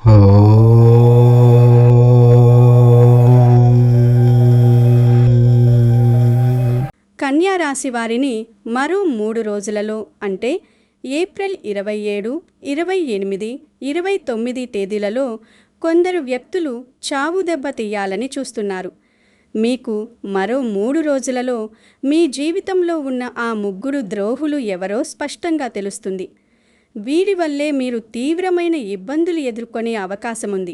కన్యా రాశి వారిని మరో 3 రోజులలో అంటే ఏప్రిల్ 27, 28, 29 తేదీలలో కొందరు వ్యక్తులు చావు దెబ్బ తీయాలని చూస్తున్నారు. మీకు మరో 3 రోజులలో మీ జీవితంలో ఉన్న ఆ ముగ్గురు ద్రోహులు ఎవరో స్పష్టంగా తెలుస్తుంది. వీరి వల్లే మీరు తీవ్రమైన ఇబ్బందులు ఎదుర్కొనే అవకాశముంది.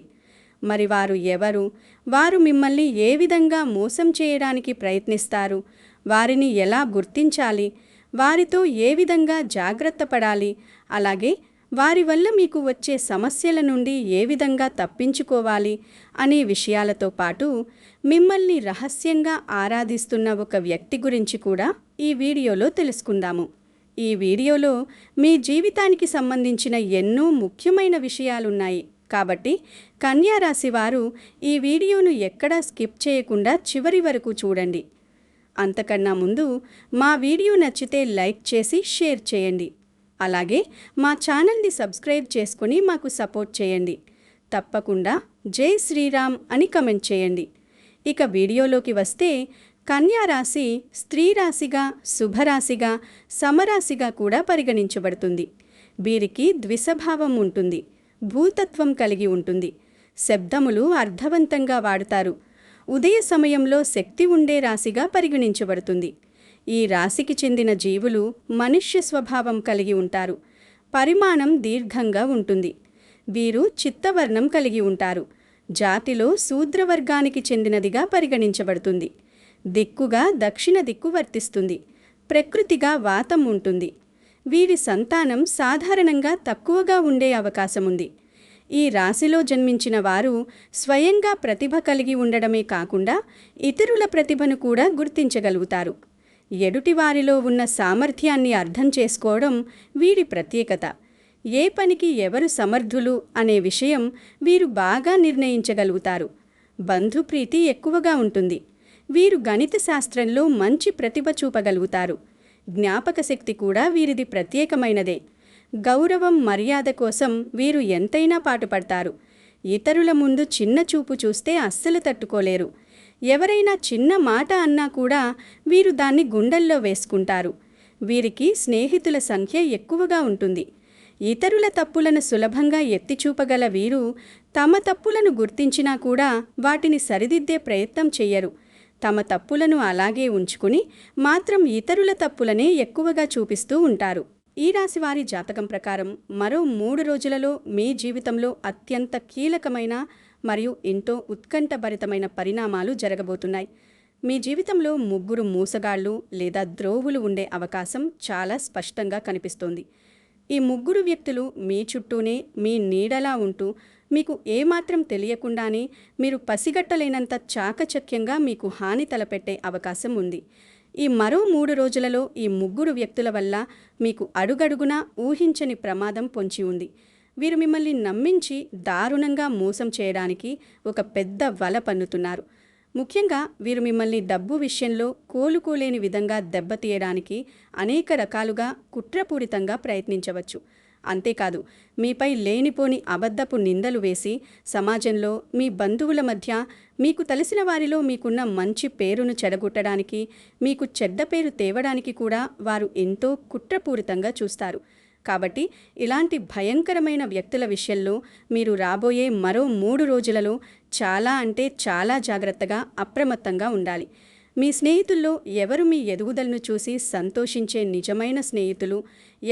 మరి వారు ఎవరు? వారు మిమ్మల్ని ఏ విధంగా మోసం చేయడానికి ప్రయత్నిస్తారు? వారిని ఎలా గుర్తించాలి? వారితో ఏ విధంగా జాగ్రత్త పడాలి? అలాగే వారి వల్ల మీకు వచ్చే సమస్యల నుండి ఏ విధంగా తప్పించుకోవాలి అనే విషయాలతో పాటు మిమ్మల్ని రహస్యంగా ఆరాధిస్తున్న ఒక వ్యక్తి గురించి కూడా ఈ వీడియోలో తెలుసుకుందాము. ఈ వీడియోలో మీ జీవితానికి సంబంధించిన ఎన్నో ముఖ్యమైన విషయాలున్నాయి. కాబట్టి కన్యా రాశి వారు ఈ వీడియోను ఎక్కడా స్కిప్ చేయకుండా చివరి వరకు చూడండి. అంతకన్నా ముందు మా వీడియో నచ్చితే లైక్ చేసి షేర్ చేయండి. అలాగే మా ఛానల్ని సబ్స్క్రైబ్ చేసుకుని మాకు సపోర్ట్ చేయండి. తప్పకుండా జై శ్రీరామ్ అని కమెంట్ చేయండి. ఇక వీడియోలోకి వస్తే, కన్యా రాశి స్త్రీ రాశిగా, శుభరాశిగా, సమరాశిగా కూడా పరిగణించబడుతుంది. వీరికి ద్విస్వభావం ఉంటుంది. భూతత్వం కలిగి ఉంటుంది. శబ్దములు అర్థవంతంగా వాడుతారు. ఉదయ సమయంలో శక్తి ఉండే రాశిగా పరిగణించబడుతుంది. ఈ రాశికి చెందిన జీవులు మనుష్య స్వభావం కలిగి ఉంటారు. పరిమాణం దీర్ఘంగా ఉంటుంది. వీరు చిత్తవర్ణం కలిగి ఉంటారు. జాతిలో శూద్రవర్గానికి చెందినదిగా పరిగణించబడుతుంది. దిక్కుగా దక్షిణ దిక్కు వర్తిస్తుంది. ప్రకృతిగా వాతం ఉంటుంది. వీరి సంతానం సాధారణంగా తక్కువగా ఉండే అవకాశముంది. ఈ రాశిలో జన్మించిన వారు స్వయంగా ప్రతిభ కలిగి ఉండడమే కాకుండా ఇతరుల ప్రతిభను కూడా గుర్తించగలుగుతారు. ఎదుటివారిలో ఉన్న సామర్థ్యాన్ని అర్థం చేసుకోవడం వీరి ప్రత్యేకత. ఏ పనికి ఎవరు సమర్థులు అనే విషయం వీరు బాగా నిర్ణయించగలుగుతారు. బంధుప్రీతి ఎక్కువగా ఉంటుంది. వీరు గణిత శాస్త్రంలో మంచి ప్రతిభ చూపగలుగుతారు. జ్ఞాపక శక్తి కూడా వీరిది ప్రత్యేకమైనదే. గౌరవం, మర్యాద కోసం వీరు ఎంతైనా పాటుపడతారు. ఇతరుల ముందు చిన్న చూపు చూస్తే అస్సలు తట్టుకోలేరు. ఎవరైనా చిన్న మాట అన్నా కూడా వీరు దాన్ని గుండెల్లో వేసుకుంటారు. వీరికి స్నేహితుల సంఖ్య ఎక్కువగా ఉంటుంది. ఇతరుల తప్పులను సులభంగా ఎత్తిచూపగల వీరు తమ తప్పులను గుర్తించినా కూడా వాటిని సరిదిద్దే ప్రయత్నం చెయ్యరు. తమ తప్పులను అలాగే ఉంచుకుని మాత్రం ఇతరుల తప్పులనే ఎక్కువగా చూపిస్తూ ఉంటారు. ఈ రాశి వారి జాతకం ప్రకారం మరో 3 రోజులలో మీ జీవితంలో అత్యంత కీలకమైన మరియు ఎంతో ఉత్కంఠభరితమైన పరిణామాలు జరగబోతున్నాయి. మీ జీవితంలో ముగ్గురు మోసగాళ్ళు లేదా ద్రోవులు ఉండే అవకాశం చాలా స్పష్టంగా కనిపిస్తోంది. ఈ ముగ్గురు వ్యక్తులు మీ చుట్టూనే మీ నీడలా ఉంటూ మీకు ఏమాత్రం తెలియకుండానే మీరు పసిగట్టలేనంత చాకచక్యంగా మీకు హాని తలపెట్టే అవకాశం ఉంది. ఈ మరో 3 రోజులలో ఈ ముగ్గురు వ్యక్తుల వల్ల మీకు అడుగడుగునా ఊహించని ప్రమాదం పొంచి ఉంది. వీరు మిమ్మల్ని నమ్మించి దారుణంగా మోసం చేయడానికి ఒక పెద్ద వల పన్నుతున్నారు. ముఖ్యంగా వీరు మిమ్మల్ని డబ్బు విషయంలో కోలుకోలేని విధంగా దెబ్బతీయడానికి అనేక రకాలుగా కుట్రపూరితంగా ప్రయత్నించవచ్చు. అంతేకాదు, మీపై లేనిపోని అబద్ధపు నిందలు వేసి సమాజంలో, మీ బంధువుల మధ్య, మీకు తెలిసిన వారిలో మీకున్న మంచి పేరును చెడగొట్టడానికి, మీకు చెడ్డ పేరు తేవడానికి కూడా వారు ఎంతో కుట్రపూరితంగా చూస్తారు. కాబట్టి ఇలాంటి భయంకరమైన వ్యక్తుల విషయంలో మీరు రాబోయే మరో 3 రోజులలో చాలా అంటే చాలా జాగ్రత్తగా, అప్రమత్తంగా ఉండాలి. మీ స్నేహితుల్లో ఎవరు మీ ఎదుగుదలను చూసి సంతోషించే నిజమైన స్నేహితులు,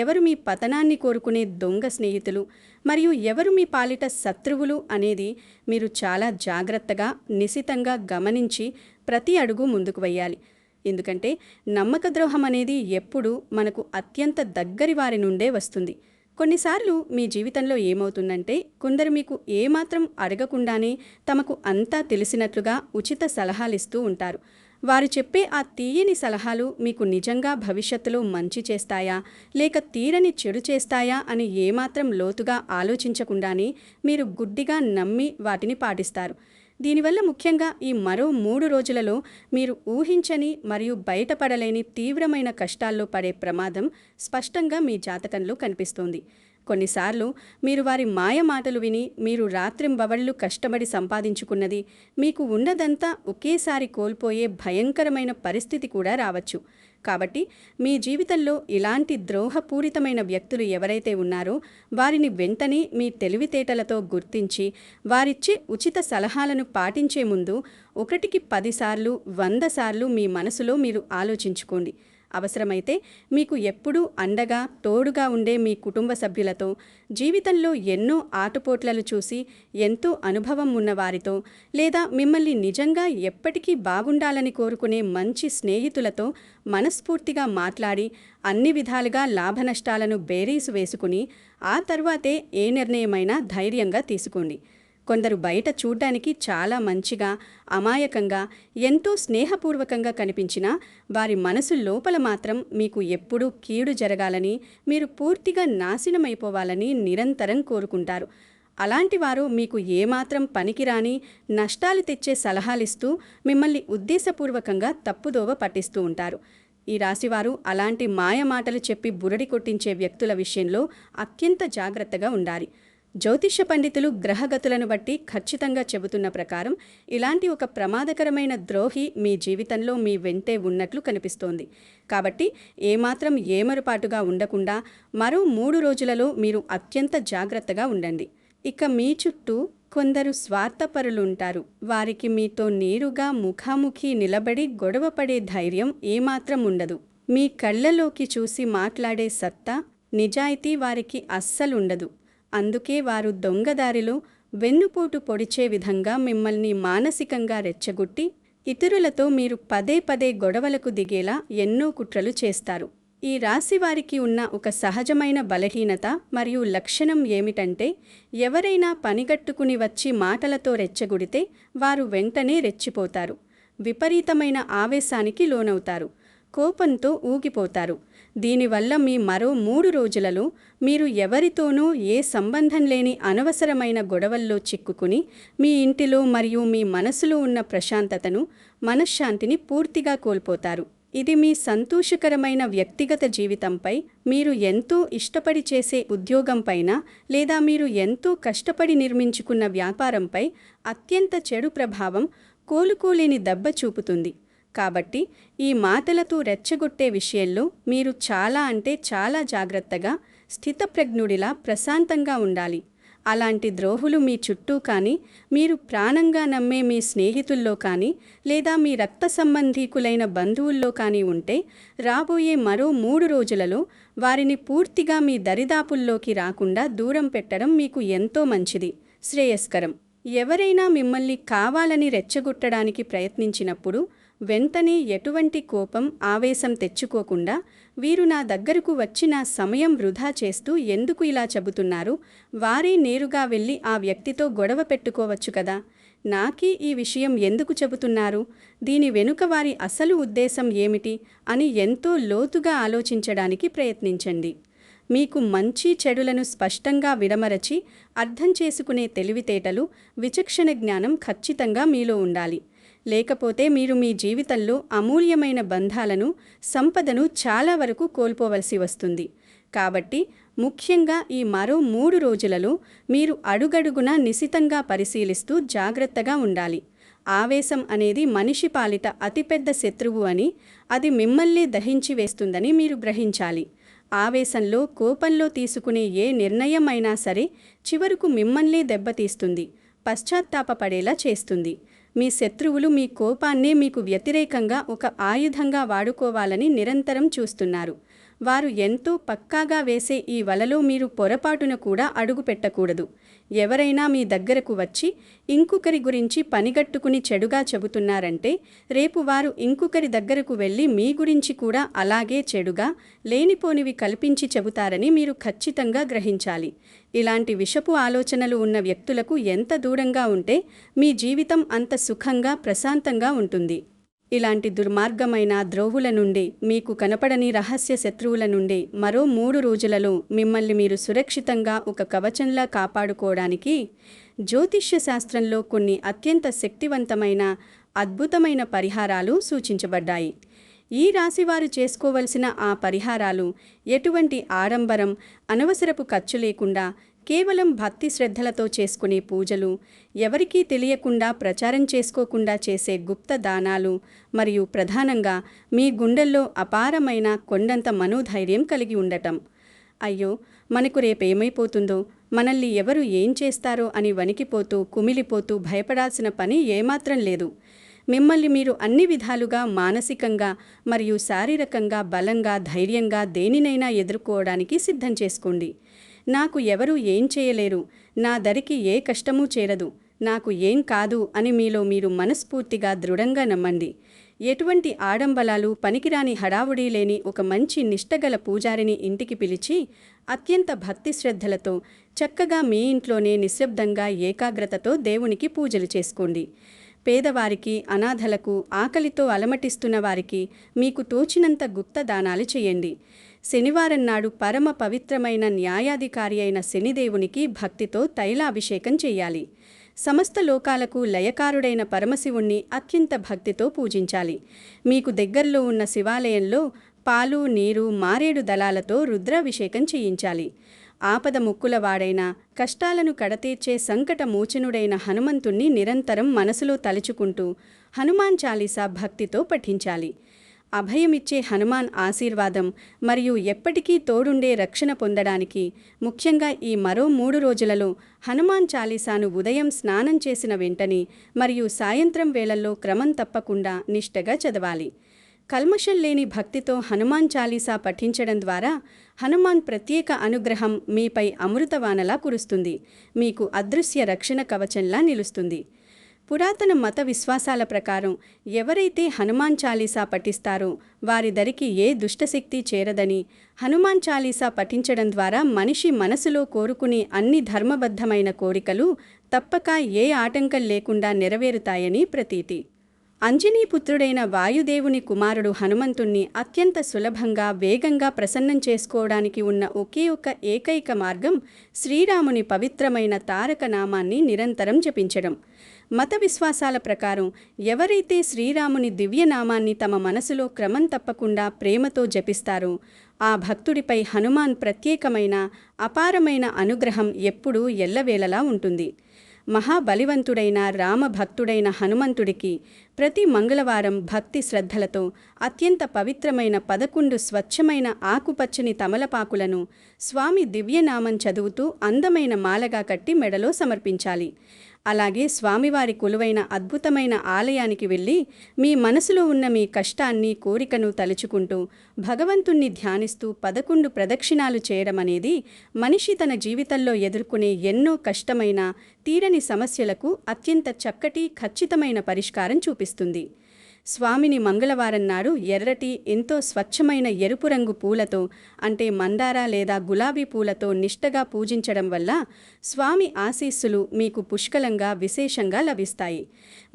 ఎవరు మీ పతనాన్ని కోరుకునే దొంగ స్నేహితులు, మరియు ఎవరు మీ పాలిట శత్రువులు అనేది మీరు చాలా జాగ్రత్తగా, నిశితంగా గమనించి ప్రతి అడుగు ముందుకు వేయాలి. ఎందుకంటే నమ్మక ద్రోహం అనేది ఎప్పుడూ మనకు అత్యంత దగ్గరి వారి నుండే వస్తుంది. కొన్నిసార్లు మీ జీవితంలో ఏమవుతుందంటే, కొందరు మీకు ఏమాత్రం అడగకుండానే తమకు అంతా తెలిసినట్లుగా ఉచిత సలహాలిస్తూ ఉంటారు. వారు చెప్పే ఆ తీయని సలహాలు మీకు నిజంగా భవిష్యత్తులో మంచి చేస్తాయా లేక తీరని చెడు చేస్తాయా అని ఏమాత్రం లోతుగా ఆలోచించకుండానే మీరు గుడ్డిగా నమ్మి వాటిని పాటిస్తారు. దీనివల్ల ముఖ్యంగా ఈ మరో 3 రోజులలో మీరు ఊహించని మరియు బయటపడలేని తీవ్రమైన కష్టాల్లో పడే ప్రమాదం స్పష్టంగా మీ జాతకంలో కనిపిస్తోంది. కొన్నిసార్లు మీరు వారి మాయ మాటలు విని మీరు రాత్రింబవళ్లు కష్టపడి సంపాదించుకున్నది మీకు ఉన్నదంతా ఒకేసారి కోల్పోయే భయంకరమైన పరిస్థితి కూడా రావచ్చు. కాబట్టి మీ జీవితంలో ఇలాంటి ద్రోహపూరితమైన వ్యక్తులు ఎవరైతే ఉన్నారో వారిని వెంటనే మీ తెలివితేటలతో గుర్తించి వారిచ్చే ఉచిత సలహాలను పాటించే ముందు 1కి 10 సార్లు 100 సార్లు మీ మనసులో మీరు ఆలోచించుకోండి. అవసరమైతే మీకు ఎప్పుడూ అండగా తోడుగా ఉండే మీ కుటుంబ సభ్యులతో, జీవితంలో ఎన్నో ఆటుపోట్లను చూసి ఎంతో అనుభవం ఉన్నవారితో, లేదా మిమ్మల్ని నిజంగా ఎప్పటికీ బాగుండాలని కోరుకునే మంచి స్నేహితులతో మనస్ఫూర్తిగా మాట్లాడి అన్ని విధాలుగా లాభనష్టాలను బేరీసు వేసుకుని ఆ తర్వాతే ఏ నిర్ణయమైనా ధైర్యంగా తీసుకోండి. కొందరు బయట చూడ్డానికి చాలా మంచిగా, అమాయకంగా, ఎంతో స్నేహపూర్వకంగా కనిపించినా వారి మనసు లోపల మాత్రం మీకు ఎప్పుడూ కీడు జరగాలని, మీరు పూర్తిగా నాశనమైపోవాలని నిరంతరం కోరుకుంటారు. అలాంటి వారు మీకు ఏమాత్రం పనికిరాని, నష్టాలు తెచ్చే సలహాలిస్తూ మిమ్మల్ని ఉద్దేశపూర్వకంగా తప్పుదోవ పట్టిస్తూ ఉంటారు. ఈ రాశివారు అలాంటి మాయమాటలు చెప్పి బురడి కొట్టించే వ్యక్తుల విషయంలో అత్యంత జాగ్రత్తగా ఉండాలి. జ్యోతిష్య పండితులు గ్రహగతులను బట్టి ఖచ్చితంగా చెబుతున్న ప్రకారం ఇలాంటి ఒక ప్రమాదకరమైన ద్రోహి మీ జీవితంలో మీ వెంటే ఉన్నట్లు కనిపిస్తోంది. కాబట్టి ఏమాత్రం ఏమరుపాటుగా ఉండకుండా మరో 3 రోజులలో మీరు అత్యంత జాగ్రత్తగా ఉండండి. ఇక మీ చుట్టూ కొందరు స్వార్థపరులుంటారు. వారికి మీతో నేరుగా ముఖాముఖి నిలబడి గొడవపడే ధైర్యం ఏమాత్రం ఉండదు. మీ కళ్ళలోకి చూసి మాట్లాడే సత్తా, నిజాయితీ వారికి అస్సలుండదు. అందుకే వారు దొంగదారిలో వెన్నుపోటు పొడిచే విధంగా మిమ్మల్ని మానసికంగా రెచ్చగొట్టి ఇతరులతో మీరు పదే పదే గొడవలకు దిగేలా ఎన్నో కుట్రలు చేస్తారు. ఈ రాశి వారికి ఉన్న ఒక సహజమైన బలహీనత మరియు లక్షణం ఏమిటంటే ఎవరైనా పనిగట్టుకుని వచ్చి మాటలతో రెచ్చగొడితే వారు వెంటనే రెచ్చిపోతారు. విపరీతమైన ఆవేశానికి లోనవుతారు. కోపంతో ఊగిపోతారు. దీనివల్ల మీ మరో 3 రోజులలో మీరు ఎవరితోనూ ఏ సంబంధం లేని అనవసరమైన గొడవల్లో చిక్కుకుని మీ ఇంటిలో మరియు మీ మనసులో ఉన్న ప్రశాంతతను, మనశ్శాంతిని పూర్తిగా కోల్పోతారు. ఇది మీ సంతోషకరమైన వ్యక్తిగత జీవితంపై, మీరు ఎంతో ఇష్టపడి చేసే ఉద్యోగంపైన, లేదా మీరు ఎంతో కష్టపడి నిర్మించుకున్న వ్యాపారంపై అత్యంత చెడు ప్రభావం, కోలుకోలేని దెబ్బ చూపుతుంది. కాబట్టి ఈ మాటలతో రెచ్చగొట్టే విషయంలో మీరు చాలా జాగ్రత్తగా, స్థితప్రజ్ఞుడిలా ప్రశాంతంగా ఉండాలి. అలాంటి ద్రోహులు మీ చుట్టూ కానీ, మీరు ప్రాణంగా నమ్మే మీ స్నేహితుల్లో కానీ, లేదా మీ రక్త సంబంధీకులైన బంధువుల్లో కానీ ఉంటే రాబోయే మరో 3 రోజులలో వారిని పూర్తిగా మీ దరిదాపుల్లోకి రాకుండా దూరం పెట్టడం మీకు ఎంతో మంచిది, శ్రేయస్కరం. ఎవరైనా మిమ్మల్ని కావాలని రెచ్చగొట్టడానికి ప్రయత్నించినప్పుడు వెంటనే ఎటువంటి కోపం, ఆవేశం తెచ్చుకోకుండా వీరు నా దగ్గరకు వచ్చి నా సమయం వృధా చేస్తూ ఎందుకు ఇలా చెబుతున్నారు, వారే నేరుగా వెళ్ళి ఆ వ్యక్తితో గొడవ పెట్టుకోవచ్చు కదా, నాకీ ఈ విషయం ఎందుకు చెబుతున్నారు, దీని వెనుక వారి అసలు ఉద్దేశం ఏమిటి అని ఎంతో లోతుగా ఆలోచించడానికి ప్రయత్నించండి. మీకు మంచి చెడులను స్పష్టంగా విడమరచి అర్థం చేసుకునే తెలివితేటలు, విచక్షణ జ్ఞానం ఖచ్చితంగా మీలో ఉండాలి. లేకపోతే మీరు మీ జీవితంలో అమూల్యమైన బంధాలను, సంపదను చాలా వరకు కోల్పోవలసి వస్తుంది. కాబట్టి ముఖ్యంగా ఈ మరో 3 రోజులలో మీరు అడుగడుగునా నిశితంగా పరిశీలిస్తూ జాగ్రత్తగా ఉండాలి. ఆవేశం అనేది మనిషి పాలిట అతిపెద్ద శత్రువు అని, అది మిమ్మల్ని దహించి వేస్తుందని మీరు గ్రహించాలి. ఆవేశంలో, కోపంలో తీసుకునే ఏ నిర్ణయం అయినా సరే చివరకు మిమ్మల్ని దెబ్బతీస్తుంది, పశ్చాత్తాపపడేలా చేస్తుంది. మీ శత్రువులు మీ కోపాన్నే మీకు వ్యతిరేకంగా ఒక ఆయుధంగా వాడుకోవాలని నిరంతరం చూస్తున్నారు. వారు ఎంతో పక్కాగా వేసే ఈ వలలో మీరు పొరపాటున కూడా అడుగు పెట్టకూడదు. ఎవరైనా మీ దగ్గరకు వచ్చి ఇంకొకరి గురించి పనిగట్టుకుని చెడుగా చెబుతున్నారంటే రేపు వారు ఇంకొకరి దగ్గరకు వెళ్ళి మీ గురించి కూడా అలాగే చెడుగా, లేనిపోనివి కల్పించి చెబుతారని మీరు ఖచ్చితంగా గ్రహించాలి. ఇలాంటి విషపు ఆలోచనలు ఉన్న వ్యక్తులకు ఎంత దూరంగా ఉంటే మీ జీవితం అంత సుఖంగా, ప్రశాంతంగా ఉంటుంది. ఇలాంటి దుర్మార్గమైన ద్రోహుల నుండి, మీకు కనపడని రహస్య శత్రువుల నుండి మరో 3 రోజులలో మిమ్మల్ని మీరు సురక్షితంగా ఒక కవచంలా కాపాడుకోవడానికి జ్యోతిష్య శాస్త్రంలో కొన్ని అత్యంత శక్తివంతమైన, అద్భుతమైన పరిహారాలు సూచించబడ్డాయి. ఈ రాశివారు చేసుకోవలసిన ఆ పరిహారాలు ఎటువంటి ఆడంబరం, అనవసరపు ఖర్చు లేకుండా కేవలం భక్తి శ్రద్ధలతో చేసుకునే పూజలు, ఎవరికీ తెలియకుండా ప్రచారం చేసుకోకుండా చేసే గుప్త దానాలు, మరియు ప్రధానంగా మీ గుండెల్లో అపారమైన కొండంత మనోధైర్యం కలిగి ఉండటం. అయ్యో, మనకు రేపేమైపోతుందో, మనల్ని ఎవరు ఏం చేస్తారో అని వణికిపోతూ, కుమిలిపోతూ భయపడాల్సిన పని ఏమాత్రం లేదు. మిమ్మల్ని మీరు అన్ని విధాలుగా మానసికంగా మరియు శారీరకంగా బలంగా, ధైర్యంగా దేనినైనా ఎదుర్కోవడానికి సిద్ధం చేసుకోండి. నాకు ఎవరూ ఏం చేయలేరు, నా దరికి ఏ కష్టమూ చేరదు, నాకు ఏం కాదు అని మీలో మీరు మనస్ఫూర్తిగా దృఢంగా నమ్మండి. ఎటువంటి ఆడంబలాలు, పనికిరాని హడావుడి లేని ఒక మంచి నిష్టగల పూజారిని ఇంటికి పిలిచి అత్యంత భక్తి శ్రద్ధలతో చక్కగా మీ ఇంట్లోనే నిశ్శబ్దంగా ఏకాగ్రతతో దేవునికి పూజలు చేసుకోండి. పేదవారికి, అనాథలకు, ఆకలితో అలమటిస్తున్న వారికి మీకు తోచినంత గుప్త దానాలు చేయండి. శనివారం నాడు పరమ పవిత్రమైన న్యాయాధికారి అయిన శనిదేవునికి భక్తితో తైలాభిషేకం చేయాలి. సమస్త లోకాలకు లయకారుడైన పరమశివుణ్ణి అత్యంత భక్తితో పూజించాలి. మీకు దగ్గరలో ఉన్న శివాలయంలో పాలు, నీరు, మారేడు దళాలతో రుద్రాభిషేకం చేయించాలి. ఆపద ముక్కులవాడైన, కష్టాలను కడతీర్చే సంకట మోచనుడైన హనుమంతుణ్ణి నిరంతరం మనసులో తలుచుకుంటూ హనుమాన్ చాలీసా భక్తితో పఠించాలి. అభయమిచ్చే హనుమాన్ ఆశీర్వాదం మరియు ఎప్పటికీ తోడుండే రక్షణ పొందడానికి ముఖ్యంగా ఈ మరో 3 రోజులలో హనుమాన్ చాలీసాను ఉదయం స్నానం చేసిన వెంటనే మరియు సాయంత్రం వేళల్లో క్రమం తప్పకుండా నిష్టగా చదవాలి. కల్మషం లేని భక్తితో హనుమాన్ చాలీసా పఠించడం ద్వారా హనుమాన్ ప్రత్యేక అనుగ్రహం మీపై అమృతవానలా కురుస్తుంది, మీకు అదృశ్య రక్షణ కవచంలా నిలుస్తుంది. పురాతన మత విశ్వాసాల ప్రకారం ఎవరైతే హనుమాన్ చాలీసా పఠిస్తారో వారి దరికి ఏ దుష్టశక్తి చేరదని, హనుమాన్ చాలీసా పఠించడం ద్వారా మనిషి మనసులో కోరుకునే అన్ని ధర్మబద్ధమైన కోరికలు తప్పక ఏ ఆటంకం లేకుండా నెరవేరుతాయని ప్రతీతి. అంజనీపుత్రుడైన వాయుదేవుని కుమారుడు హనుమంతుణ్ణి అత్యంత సులభంగా, వేగంగా ప్రసన్నం చేసుకోవడానికి ఉన్న ఒకే ఒక ఏకైక మార్గం శ్రీరాముని పవిత్రమైన తారక నామాన్ని నిరంతరం జపించడం. మత విశ్వాసాల ప్రకారం ఎవరైతే శ్రీరాముని దివ్యనామాన్ని తమ మనసులో క్రమం తప్పకుండా ప్రేమతో జపిస్తారో ఆ భక్తుడిపై హనుమాన్ ప్రత్యేకమైన, అపారమైన అనుగ్రహం ఎప్పుడూ ఎల్లవేళలా ఉంటుంది. మహాబలివంతుడైన రామభక్తుడైన హనుమంతుడికి ప్రతి మంగళవారం భక్తి శ్రద్ధలతో అత్యంత పవిత్రమైన 11 స్వచ్ఛమైన ఆకుపచ్చని తమలపాకులను స్వామి దివ్యనామం చదువుతూ అందమైన మాలగా కట్టి మెడలో సమర్పించాలి. అలాగే స్వామివారి కొలువైన అద్భుతమైన ఆలయానికి వెళ్ళి మీ మనసులో ఉన్న మీ కష్టాన్ని, కోరికను తలుచుకుంటూ భగవంతుణ్ణి ధ్యానిస్తూ 11 ప్రదక్షిణాలు చేయడం అనేది మనిషి తన జీవితంలో ఎదుర్కొనే ఎన్నో కష్టమైన, తీరని సమస్యలకు అత్యంత చక్కటి, ఖచ్చితమైన పరిష్కారం చూపిస్తుంది. స్వామిని మంగళవారం నాడు ఎర్రటి, ఎంతో స్వచ్ఛమైన ఎరుపు రంగు పూలతో అంటే మందార లేదా గులాబీ పూలతో నిష్టగా పూజించడం వల్ల స్వామి ఆశీస్సులు మీకు పుష్కలంగా, విశేషంగా లభిస్తాయి.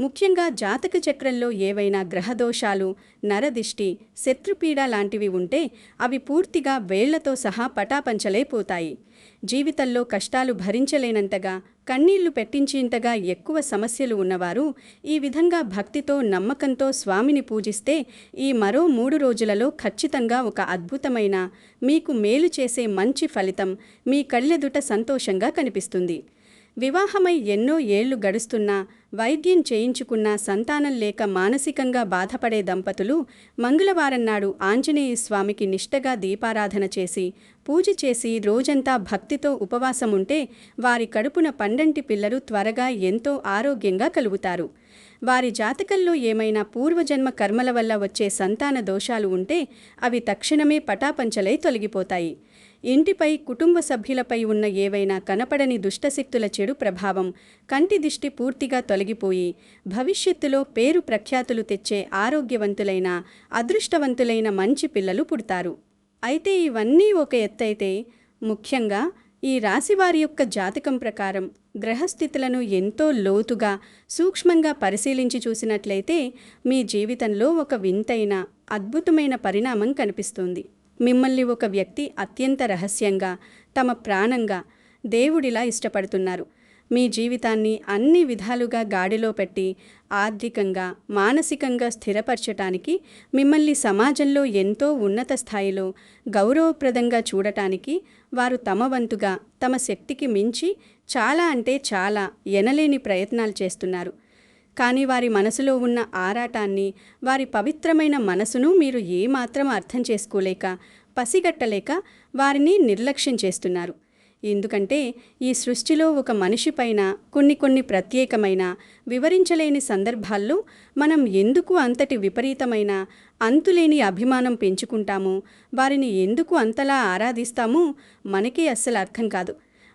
ముఖ్యంగా జాతక చక్రంలో ఏవైనా గ్రహదోషాలు, నరదిష్టి, శత్రుపీడ లాంటివి ఉంటే అవి పూర్తిగా వేళ్లతో సహా పటాపంచలైపోతాయి. జీవితంలో కష్టాలు భరించలేనంతగా, కన్నీళ్లు పెట్టించేంతగా ఎక్కువ సమస్యలు ఉన్నవారు ఈ విధంగా భక్తితో, నమ్మకంతో స్వామిని పూజిస్తే ఈ మరో 3 రోజులలో ఖచ్చితంగా ఒక అద్భుతమైన, మీకు మేలు చేసే మంచి ఫలితం మీ కళ్ళెదుట సంతోషంగా కనిపిస్తుంది. వివాహమై ఎన్నో ఏళ్లు గడుస్తున్నా, వైద్యం చేయించుకున్నా సంతానం లేక మానసికంగా బాధపడే దంపతులు మంగళవారం నాడు ఆంజనేయ స్వామికి నిష్టగా దీపారాధన చేసి, పూజ చేసి రోజంతా భక్తితో ఉపవాసం ఉంటే వారి కడుపున పండంటి పిల్లలు త్వరగా ఎంతో ఆరోగ్యంగా కలుగుతారు. వారి జాతకంలో ఏమైనా పూర్వజన్మ కర్మల వల్ల వచ్చే సంతాన దోషాలు ఉంటే అవి తక్షణమే పటాపంచలై తొలగిపోతాయి. ఇంటిపై, కుటుంబ సభ్యులపై ఉన్న ఏవైనా కనపడని దుష్టశక్తుల చెడు ప్రభావం, కంటి దిష్టి పూర్తిగా తొలగిపోయి భవిష్యత్తులో పేరు ప్రఖ్యాతులు తెచ్చే ఆరోగ్యవంతులైన, అదృష్టవంతులైన మంచి పిల్లలు పుడతారు. అయితే ఇవన్నీ ఒక ఎత్తైతే ముఖ్యంగా ఈ రాశివారి యొక్క జాతకం ప్రకారం గ్రహస్థితులను ఎంతో లోతుగా, సూక్ష్మంగా పరిశీలించి చూసినట్లయితే మీ జీవితంలో ఒక వింతైన, అద్భుతమైన పరిణామం కనిపిస్తుంది. మిమ్మల్ని ఒక వ్యక్తి అత్యంత రహస్యంగా, తమ ప్రాణంగా దేవుడిలా ఇష్టపడుతున్నారు. మీ జీవితాన్ని అన్ని విధాలుగా గాడిలో పెట్టి ఆర్థికంగా, మానసికంగా స్థిరపరచటానికి, మిమ్మల్ని సమాజంలో ఎంతో ఉన్నత స్థాయిలో గౌరవప్రదంగా చూడటానికి వారు తమ వంతుగా తమ శక్తికి మించి చాలా అంటే చాలా ఎనలేని ప్రయత్నాలు చేస్తున్నారు. కానీ వారి మనసులో ఉన్న ఆరాటాన్ని, వారి పవిత్రమైన మనసును మీరు ఏమాత్రం అర్థం చేసుకోలేక, పసిగట్టలేక వారిని నిర్లక్ష్యం చేస్తున్నారు. ఎందుకంటే ఈ సృష్టిలో ఒక మనిషి పైన కొన్ని ప్రత్యేకమైన, వివరించలేని సందర్భాల్లో మనం ఎందుకు అంతటి విపరీతమైన, అంతులేని అభిమానం పెంచుకుంటామో, వారిని ఎందుకు అంతలా ఆరాధిస్తామో మనకే అస్సలు అర్థం కాదు.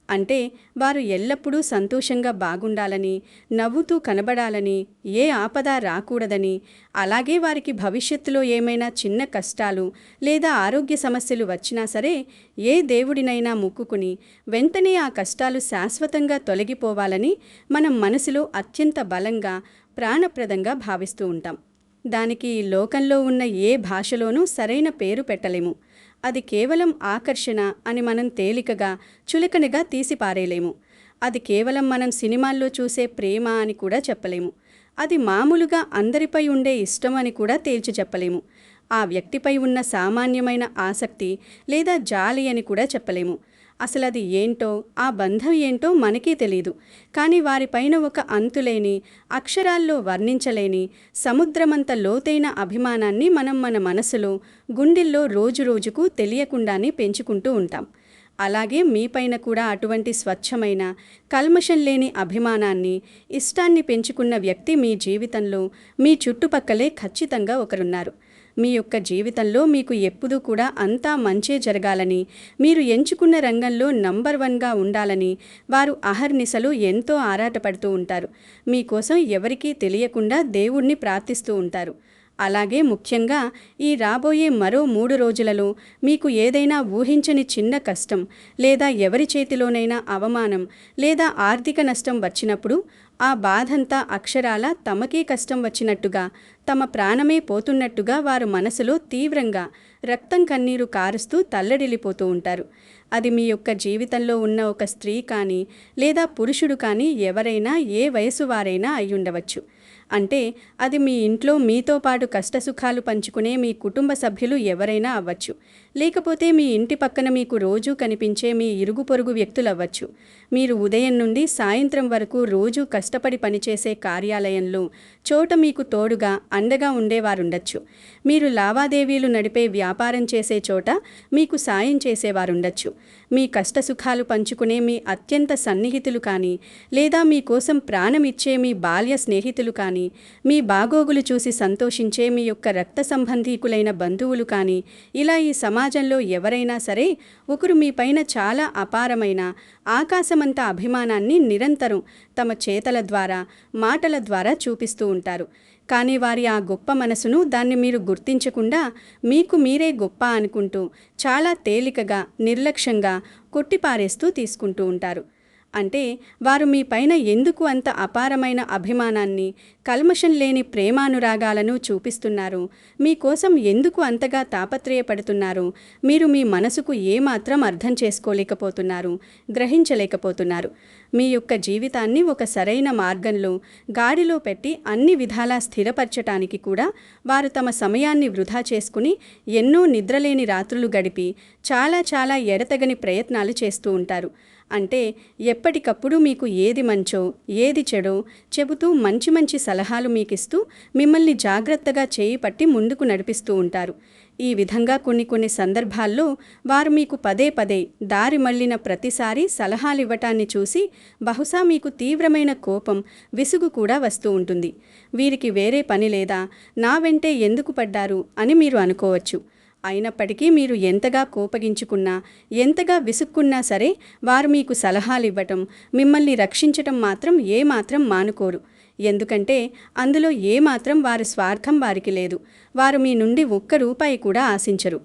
అంటే వారు ఎల్లప్పుడూ సంతోషంగా బాగుండాలని, నవ్వుతూ కనబడాలని, ఏ ఆపద రాకూడదని, అలాగే వారికి భవిష్యత్తులో ఏమైనా చిన్న కష్టాలు లేదా ఆరోగ్య సమస్యలు వచ్చినా సరే ఏ దేవుడినైనా మొక్కుకుని వెంటనే ఆ కష్టాలు శాశ్వతంగా తొలగిపోవాలని మనం మనసులో అత్యంత బలంగా, ప్రాణప్రదంగా భావిస్తూ ఉంటాం. దానికి ఈ లోకంలో ఉన్న ఏ భాషలోనూ సరైన పేరు పెట్టలేము. అది కేవలం ఆకర్షణ అని మనం తేలికగా, చులకనగా తీసిపారేయలేము. అది కేవలం మనం సినిమాల్లో చూసే ప్రేమ అని కూడా చెప్పలేము. అది మామూలుగా అందరిపై ఉండే ఇష్టం అని కూడా తేల్చి చెప్పలేము. ఆ వ్యక్తిపై ఉన్న సామాన్యమైన ఆసక్తి లేదా జాలి అని కూడా చెప్పలేము. అసలు అది ఏంటో, ఆ బంధం ఏంటో మనకే తెలీదు. కానీ వారిపైన ఒక అంతులేని, అక్షరాల్లో వర్ణించలేని, సముద్రమంత లోతైన అభిమానాన్ని మనం మన మనసులో, గుండెల్లో రోజురోజుకు తెలియకుండానే పెంచుకుంటూ ఉంటాం. అలాగే మీపైన కూడా అటువంటి స్వచ్ఛమైన, కల్మషం లేని అభిమానాన్ని, ఇష్టాన్ని పెంచుకున్న వ్యక్తి మీ జీవితంలో, మీ చుట్టుపక్కలే ఖచ్చితంగా ఒకరున్నారు. మీ యొక్క జీవితంలో మీకు ఎప్పుడూ కూడా అంతా మంచే జరగాలని, మీరు ఎంచుకున్న రంగంలో నంబర్ 1గా ఉండాలని వారు అహర్నిశలు ఎంతో ఆరాటపడుతూ ఉంటారు. మీకోసం ఎవరికీ తెలియకుండా దేవుణ్ణి ప్రార్థిస్తూ ఉంటారు. అలాగే ముఖ్యంగా ఈ రాబోయే మరో 3 రోజులలో మీకు ఏదైనా ఊహించని చిన్న కష్టం లేదా ఎవరి చేతిలోనైనా అవమానం లేదా ఆర్థిక నష్టం వచ్చినప్పుడు ఆ బాధంతా అక్షరాల తమకే కష్టం వచ్చినట్టుగా, తమ ప్రాణమే పోతున్నట్టుగా వారు మనసులో తీవ్రంగా రక్తం కన్నీరు కారుస్తూ తల్లడిల్లిపోతూ ఉంటారు. అది మీ యొక్క జీవితంలో ఉన్న ఒక స్త్రీ కానీ లేదా పురుషుడు కానీ ఎవరైనా, ఏ వయసు వారైనా అయ్యుండవచ్చు. అంటే అది మీ ఇంట్లో మీతో పాటు కష్టసుఖాలు పంచుకునే మీ కుటుంబ సభ్యులు ఎవరైనా అవ్వచ్చు. లేకపోతే మీ ఇంటి పక్కన మీకు రోజూ కనిపించే మీ ఇరుగు పొరుగు వ్యక్తులవ్వచ్చు. మీరు ఉదయం నుండి సాయంత్రం వరకు రోజూ కష్టపడి పనిచేసే కార్యాలయంలో చోట మీకు తోడుగా, అండగా ఉండేవారుండొచ్చు. మీరు లావాదేవీలు నడిపే వ్యాపారం చేసే చోట మీకు సాయం చేసేవారుండొచ్చు. మీ కష్టసుఖాలు పంచుకునే మీ అత్యంత సన్నిహితులు కానీ, లేదా మీకోసం ప్రాణమిచ్చే మీ బాల్య స్నేహితులు కానీ, మీ బాగోగులు చూసి సంతోషించే మీ యొక్క రక్త సంబంధీకులైన బంధువులు కానీ, ఇలా ఈ సమాజంలో ఎవరైనా సరే ఒకరు మీ పైన చాలా అపారమైన, ఆకాశమంత అభిమానాన్ని నిరంతరం తమ చేతల ద్వారా, మాటల ద్వారా చూపిస్తూ ఉంటారు. కానీ వారి ఆ గొప్ప మనసును, దాన్ని మీరు గుర్తించకుండా మీకు మీరే గొప్ప అనుకుంటూ చాలా తేలికగా, నిర్లక్ష్యంగా కొట్టిపారేస్తూ తీసుకుంటూ ఉంటారు. అంటే వారు మీ పైన ఎందుకు అంత అపారమైన అభిమానాన్ని, కల్మషం లేని ప్రేమానురాగాలను చూపిస్తున్నారు, మీకోసం ఎందుకు అంతగా తాపత్రయపడుతున్నారు, మీరు మీ మనసుకు ఏమాత్రం అర్థం చేసుకోలేకపోతున్నారు, గ్రహించలేకపోతున్నారు. మీ యొక్క జీవితాన్ని ఒక సరైన మార్గంలో, గాడిలో పెట్టి అన్ని విధాలా స్థిరపరచటానికి కూడా వారు తమ సమయాన్ని వృధా చేసుకుని ఎన్నో నిద్రలేని రాత్రులు గడిపి చాలా ఎడతెగని ప్రయత్నాలు చేస్తూ ఉంటారు. అంటే ఎప్పటికప్పుడు మీకు ఏది మంచో, ఏది చెడో చెబుతూ మంచి సలహాలు మీకిస్తూ మిమ్మల్ని జాగ్రత్తగా చేయి పట్టి ముందుకు నడిపిస్తూ ఉంటారు. ఈ విధంగా కొన్ని సందర్భాల్లో వారు మీకు పదే దారి మళ్ళిన ప్రతిసారి సలహాలివ్వటాన్ని చూసి బహుశా మీకు తీవ్రమైన కోపం, విసుగు కూడా వస్తూ ఉంటుంది. వీరికి వేరే పని లేదా, నా వెంటే ఎందుకు పడ్డారు అని మీరు అనుకోవచ్చు. అయినప్పటికీ మీరు ఎంతగా కోపగించుకున్నా, ఎంతగా విసుక్కున్నా సరే వారు మీకు సలహాలివ్వటం, మిమ్మల్ని రక్షించటం మాత్రం ఏమాత్రం మానుకోరు. ఎందుకంటే అందులో ఏమాత్రం వారి స్వార్థం వారికి లేదు. వారు మీ నుండి ఒక్క రూపాయి కూడా ఆశించరు.